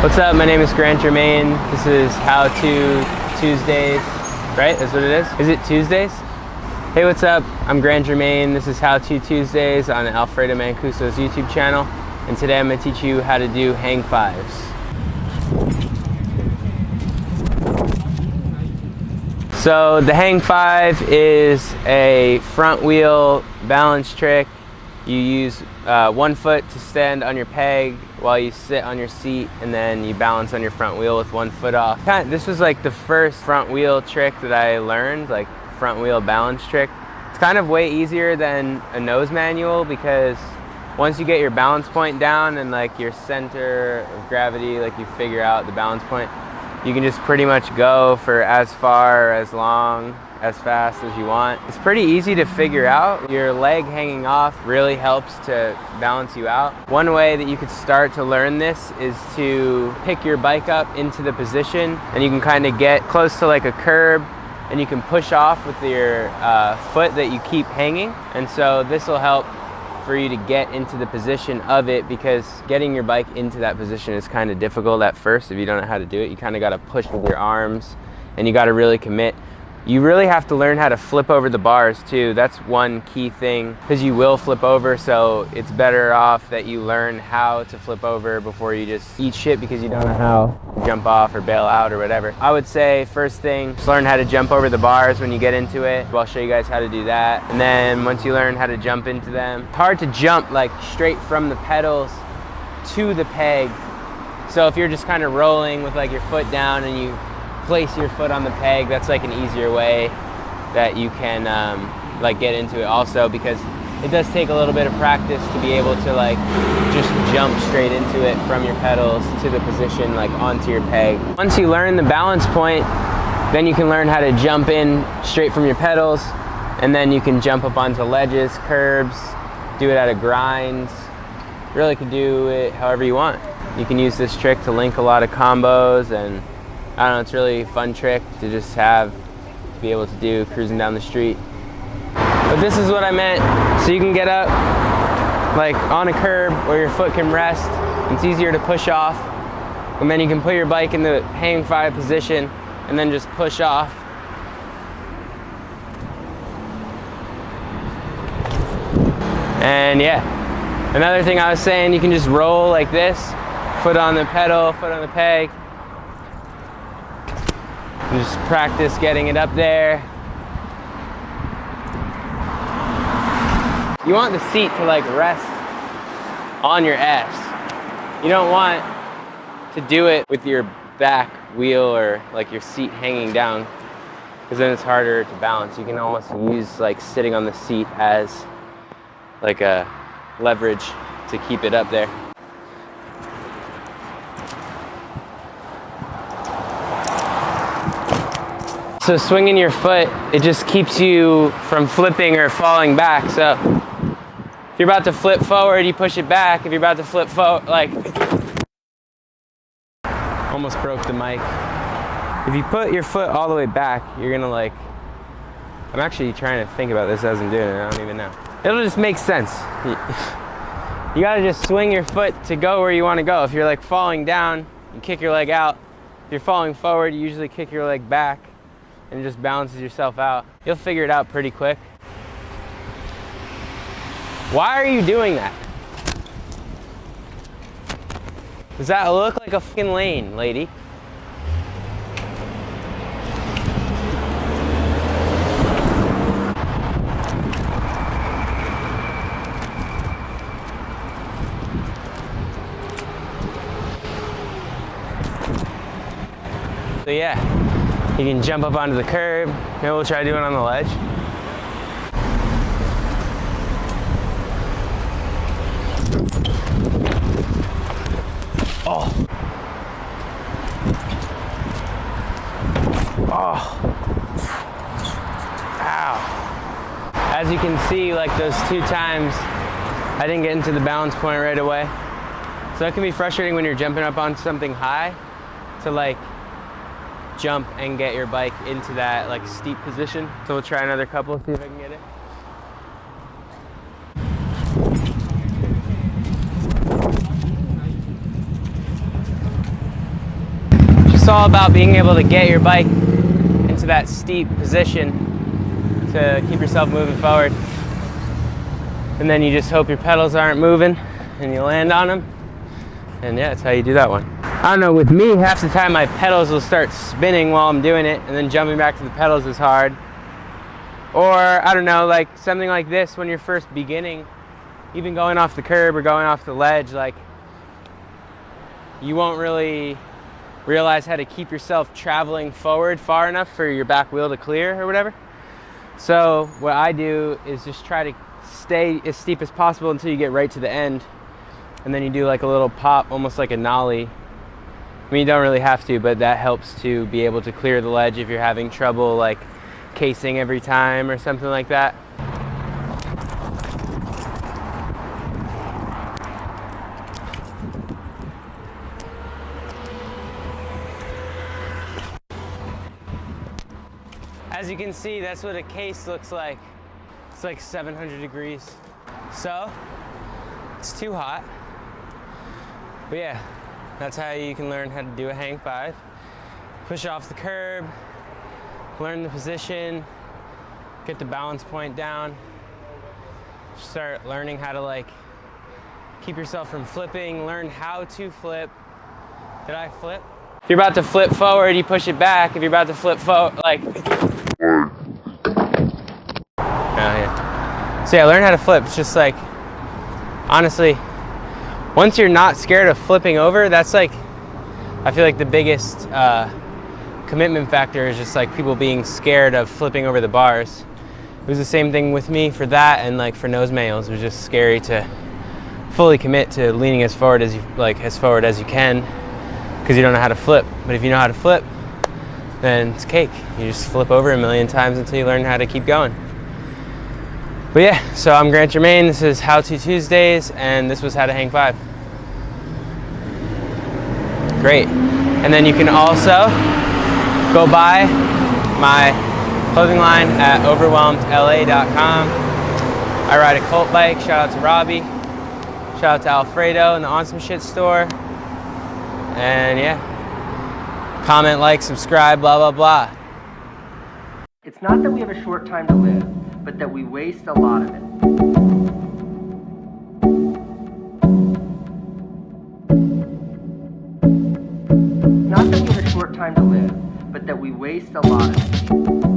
What's up? My name is Grant Germain. This is How To Tuesdays, right? That's what it is? Is it Tuesdays? Hey, what's up? I'm Grant Germain. This is How To Tuesdays on Alfredo Mancuso's YouTube channel. And today I'm going to teach you how to do hang fives. So the hang five is a front wheel balance trick. You use one foot to stand on your peg while you sit on your seat, and then you balance on your front wheel with one foot off. This was like the first front wheel trick that I learned, like front wheel balance trick. It's kind of way easier than a nose manual because once you get your balance point down and like your center of gravity, like you figure out the balance point, you can just pretty much go for as far, as long, as fast as you want. It's pretty easy to figure out. Your leg hanging off really helps to balance you out. One way that you could start to learn this is to pick your bike up into the position, and you can kind of get close to like a curb, and you can push off with your foot that you keep hanging. And so this will help for you to get into the position of it, because getting your bike into that position is kind of difficult at first if you don't know how to do it. You kind of got to push with your arms, and you got to really commit. You really have to learn how to flip over the bars too. That's one key thing, because you will flip over, so it's better off that you learn how to flip over before you just eat shit because you don't know how to jump off or bail out or whatever. I would say first thing, just learn how to jump over the bars when you get into it. I'll show you guys how to do that. And then once you learn how to jump into them, it's hard to jump like straight from the pedals to the peg. So if you're just kind of rolling with like your foot down and you place your foot on the peg, that's like an easier way that you can like get into it also, because it does take a little bit of practice to be able to like just jump straight into it from your pedals to the position like onto your peg. Once you learn the balance point, then you can learn how to jump in straight from your pedals, and then you can jump up onto ledges, curbs, do it at a grind. You really can do it however you want. You can use this trick to link a lot of combos, and I don't know, it's really a fun trick to just have, to be able to do cruising down the street. But this is what I meant, so you can get up like on a curb where your foot can rest. It's easier to push off, and then you can put your bike in the hang five position and then just push off. And yeah, another thing I was saying, you can just roll like this, foot on the pedal, foot on the peg. Just practice getting it up there. You want the seat to like rest on your ass. You don't want to do it with your back wheel or like your seat hanging down, because then it's harder to balance. You can almost use like sitting on the seat as like a leverage to keep it up there. So swinging your foot, it just keeps you from flipping or falling back. So if you're about to flip forward, you push it back. If you're about to flip forward, like, almost broke the mic. If you put your foot all the way back, you're gonna like, I'm actually trying to think about this as I'm doing it, I don't even know. It'll just make sense. You gotta just swing your foot to go where you wanna go. If you're like falling down, you kick your leg out. If you're falling forward, you usually kick your leg back, and it just balances yourself out. You'll figure it out pretty quick. Why are you doing that? Does that look like a fucking lane, lady? So yeah, you can jump up onto the curb. Maybe we'll try doing it on the ledge. Oh. Oh. Ow. As you can see, like those 2 times, I didn't get into the balance point right away. So that can be frustrating when you're jumping up on something high, to like jump and get your bike into that like steep position. So we'll try another couple, see if I can get it. just all about being able to get your bike into that steep position to keep yourself moving forward. And then you just hope your pedals aren't moving and you land on them. And yeah, that's how you do that one. I don't know, with me, half the time my pedals will start spinning while I'm doing it, and then jumping back to the pedals is hard. Or, I don't know, like something like this when you're first beginning, even going off the curb or going off the ledge, like you won't really realize how to keep yourself traveling forward far enough for your back wheel to clear or whatever. So what I do is just try to stay as steep as possible until you get right to the end, and then you do like a little pop, almost like a nollie. I mean, you don't really have to, but that helps to be able to clear the ledge if you're having trouble like casing every time or something like that. As you can see, that's what a case looks like. It's like 700 degrees. So, it's too hot. But yeah, that's how you can learn how to do a hang five. Push off the curb, learn the position, get the balance point down. Start learning how to like keep yourself from flipping, learn how to flip. Did I flip? If you're about to flip forward, you push it back. If you're about to flip forward, like, yeah. So yeah, learn how to flip. It's just like, honestly, once you're not scared of flipping over, that's like, I feel like the biggest commitment factor is just like people being scared of flipping over the bars. It was the same thing with me for that, and like for nose manuals, it was just scary to fully commit to leaning as forward as you can, because you don't know how to flip. But if you know how to flip, then it's cake. You just flip over a million times until you learn how to keep going. But yeah, so I'm Grant Germain. This is How To Tuesdays, and this was How to Hang Five. Great. And then you can also go buy my clothing line at overwhelmedla.com. I ride a Colt bike. Shout out to Robbie. Shout out to Alfredo in the On Some Shit store. And yeah, comment, like, subscribe, blah, blah, blah. It's not that we have a short time to live, but that we waste a lot of it. Not that we have a short time to live, but that we waste a lot of it.